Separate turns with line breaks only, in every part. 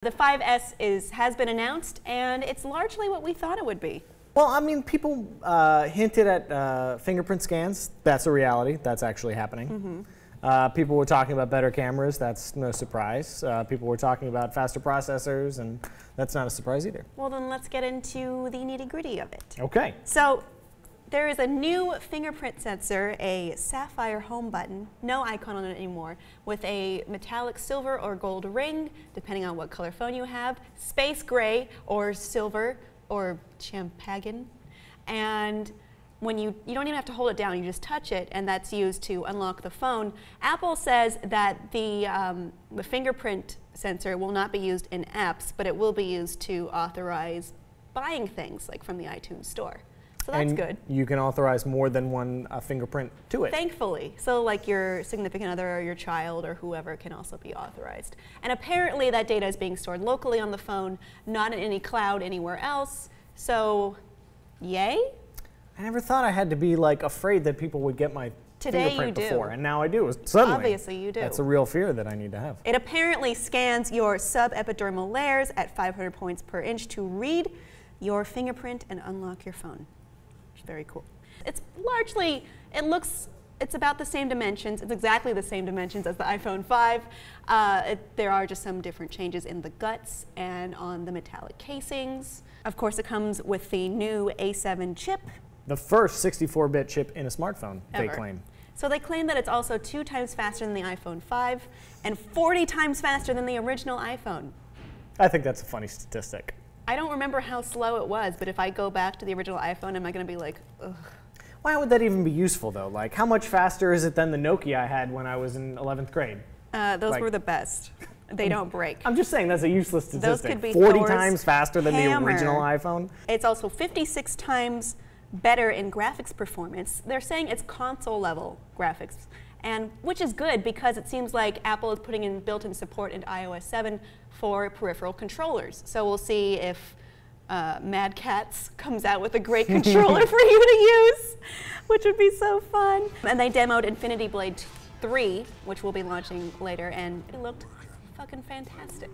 The 5S has been announced, and it's largely what we thought it would be.
Well, I mean, people hinted at fingerprint scans. That's a reality. That's actually happening. People were talking about better cameras. That's no surprise. People were talking about faster processors, and that's not a surprise either.
Well, then let's get into the nitty-gritty of it.
Okay.
So there is a new fingerprint sensor, a sapphire home button, no icon on it anymore, with a metallic silver or gold ring, depending on what color phone you have, space gray or silver or champagne, and when you don't even have to hold it down, you just touch it, and that's used to unlock the phone. Apple says that the fingerprint sensor will not be used in apps, but it will be used to authorize buying things, like from the iTunes store. So that's good.
You can authorize more than one fingerprint to it.
Thankfully. So like your significant other or your child or whoever can also be authorized. And apparently that data is being stored locally on the phone, not in any cloud anywhere else. So, yay?
I never thought I had to be like afraid that people would get my fingerprint before, and now I do. Suddenly.
Obviously you do.
That's a real fear that I need to have.
It apparently scans your subepidermal layers at 500 points per inch to read your fingerprint and unlock your phone. Very cool. It's largely, it's about the same dimensions. It's exactly the same dimensions as the iPhone 5. There are just some different changes in the guts and on the metallic casings. Of course, it comes with the new A7 chip.
The first 64-bit chip in a smartphone,
Ever.
they claim.
So they claim that it's also 2 times faster than the iPhone 5 and 40 times faster than the original iPhone.
I think that's a funny statistic.
I don't remember how slow it was, but if I go back to the original iPhone, am I going to be like, ugh?
Why would that even be useful, though? Like, how much faster is it than the Nokia I had when I was in 11th grade?
Those were the best. They don't break.
I'm just saying that's a useless statistic.
Those could be
40
Thor's
times faster than
hammer.
the original iPhone?
It's also 56 times better in graphics performance. They're saying it's console-level graphics, and which is good because it seems like Apple is putting in built-in support into iOS 7 for peripheral controllers. So we'll see if Mad Catz comes out with a great controller for you to use, which would be so fun. And they demoed Infinity Blade 3, which will be launching later, and it looked fucking fantastic.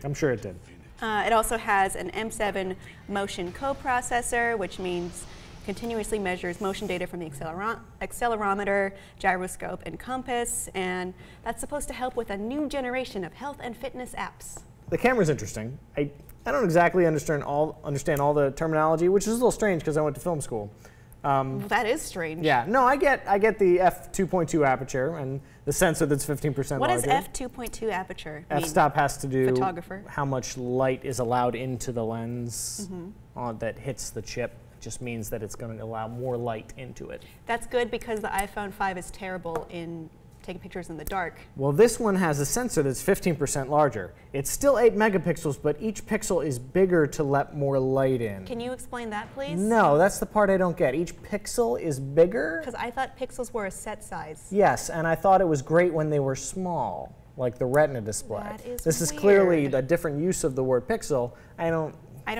I'm sure it did.
It also has an M7 motion coprocessor, which means continuously measures motion data from the accelerometer, gyroscope, and compass, and that's supposed to help with a new generation of health and fitness apps.
The camera's interesting. I don't exactly understand all the terminology, which is a little strange because I went to film school.
That is strange.
Yeah, no, I get the f2.2 aperture and the sensor that's 15% larger.
What does f2.2 aperture mean?
F-stop has to do
photographer.
How much light is allowed into the lens that hits the chip. It just means that it's going to allow more light into it.
That's good because the iPhone 5 is terrible in taking pictures in the dark.
Well, this one has a sensor that's 15% larger. It's still 8 megapixels, but each pixel is bigger to let more light in.
Can you explain that, please?
No, that's the part I don't get. Each pixel is bigger?
Because I thought pixels were a set size.
Yes, and I thought it was great when they were small, like the Retina display.
That is
This is
weird.
Clearly a different use of the word pixel. I don't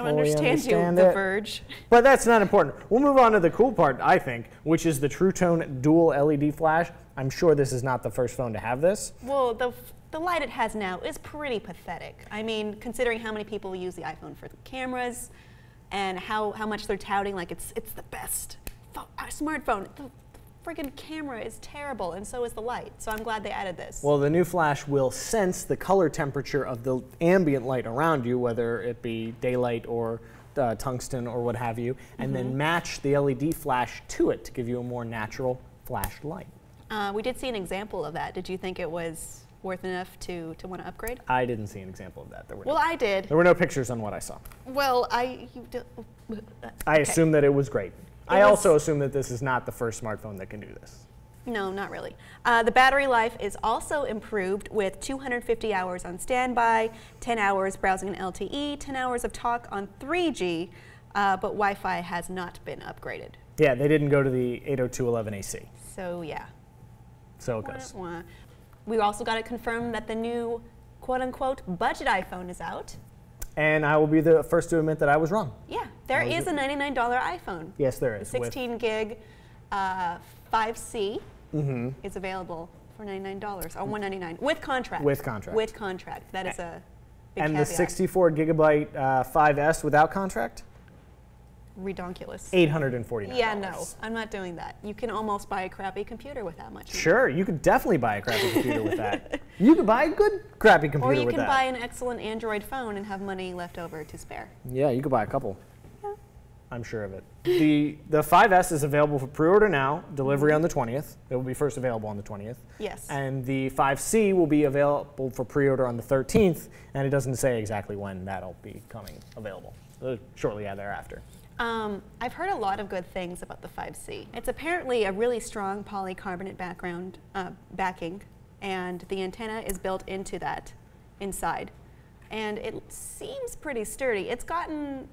understand you, The Verge.
But that's not important. We'll move on to the cool part, I think, which is the True Tone dual LED flash. I'm sure this is not the first phone to have this.
Well, the light it has now is pretty pathetic. I mean, considering how many people use the iPhone for the cameras and how much they're touting like it's the best smartphone. The friggin' camera is terrible, and so is the light. So I'm glad they added this.
Well, the new flash will sense the color temperature of the ambient light around you, whether it be daylight or tungsten or what have you, and then match the LED flash to it to give you a more natural flash light.
We did see an example of that. Did you think it was worth enough to want to upgrade?
I didn't see an example of that.
I did.
There were no pictures on what I saw.
Well,
I assume that it was great. I also assume that this is not the first smartphone that can do this.
No, not really. The battery life is also improved with 250 hours on standby, 10 hours browsing in LTE, 10 hours of talk on 3G, but Wi-Fi has not been upgraded.
Yeah, they didn't go to the 802.11ac.
So yeah.
So it goes.
We also got it confirmed that the new quote-unquote budget iPhone is out.
And I will be the first to admit that I was wrong.
Yeah, there is a $99 iPhone.
Yes, there is.
The 16 gig 5C is available for $99 or $199 with contract.
With contract.
With contract. That is a big
And
caveat.
the 64 gigabyte 5S without contract?
Redonkulous.
$849.
Yeah, no, I'm not doing that. You can almost buy a crappy computer with that much money.
Sure, you could definitely buy a crappy computer with that. You could buy a good crappy computer with that.
Or you can buy an excellent Android phone and have money left over to spare.
Yeah, you could buy a couple.
Yeah.
I'm sure of it. The 5S is available for pre-order now, delivery on the 20th. It will be first available on the 20th.
Yes.
And the 5C will be available for pre-order on the 13th, and it doesn't say exactly when that'll be coming available. Shortly thereafter.
I've heard a lot of good things about the 5C. It's apparently a really strong polycarbonate backing, and the antenna is built into that inside. And it seems pretty sturdy. It's gotten,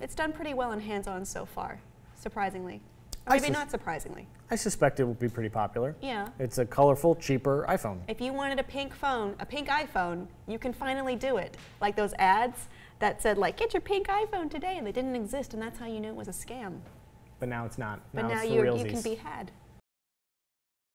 it's done pretty well in hands-on so far, surprisingly. Or maybe not surprisingly.
I suspect it will be pretty popular.
Yeah.
It's a colorful, cheaper iPhone.
If you wanted a pink phone, a pink iPhone, you can finally do it. Like those ads that said, like, get your pink iPhone today, and they didn't exist, and that's how you knew it was a scam.
But now it's not.
But now
it's for
you
realsies.
can be had.